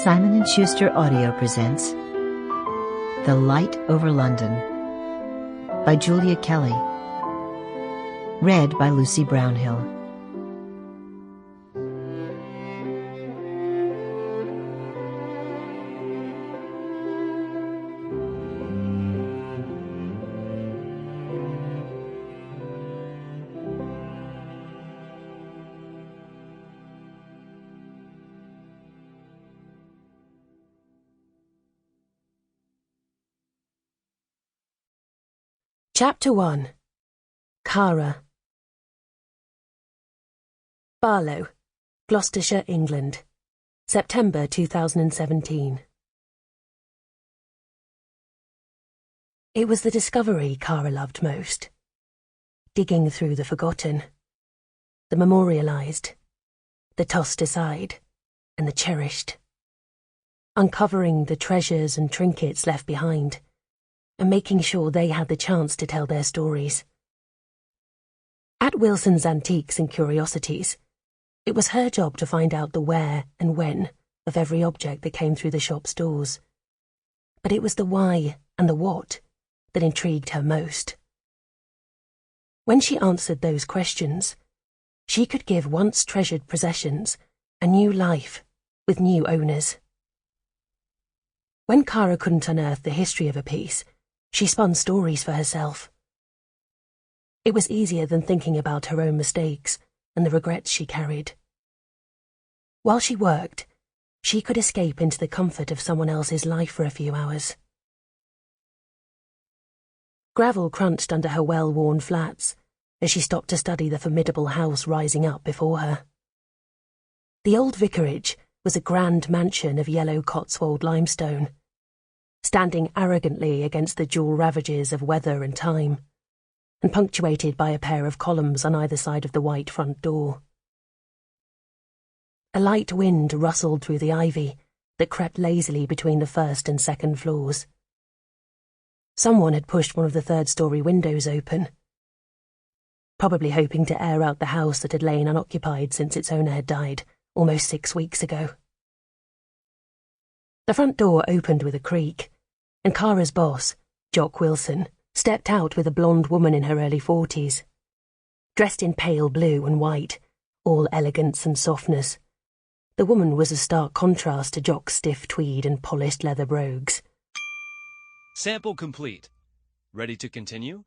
Simon & Schuster Audio presents The Light Over London by Julia Kelly. Read by Lucy Brownhill. Chapter 1. Cara. Barlow, Gloucestershire, England, September 2017. It was the discovery Cara loved most. Digging through the forgotten, the memorialised, the tossed aside, and the cherished. Uncovering the treasures and trinkets left behind, and making sure they had the chance to tell their stories. At Wilson's Antiques and Curiosities, it was her job to find out the where and when of every object that came through the shop's doors. But it was the why and the what that intrigued her most. When she answered those questions, she could give once treasured possessions a new life with new owners. When Cara couldn't unearth the history of a piece, she spun stories for herself. It was easier than thinking about her own mistakes and the regrets she carried. While she worked, she could escape into the comfort of someone else's life for a few hours. Gravel crunched under her well-worn flats as she stopped to study the formidable house rising up before her. The old vicarage was a grand mansion of yellow Cotswold limestone, standing arrogantly against the dual ravages of weather and time, and punctuated by a pair of columns on either side of the white front door. A light wind rustled through the ivy that crept lazily between the first and second floors. Someone had pushed one of the third-story windows open, probably hoping to air out the house that had lain unoccupied since its owner had died almost 6 weeks ago. The front door opened with a creak, and Cara's boss, Jock Wilson, stepped out with a blonde woman in her early 40s. Dressed in pale blue and white, all elegance and softness, the woman was a stark contrast to Jock's stiff tweed and polished leather brogues. Sample complete. Ready to continue?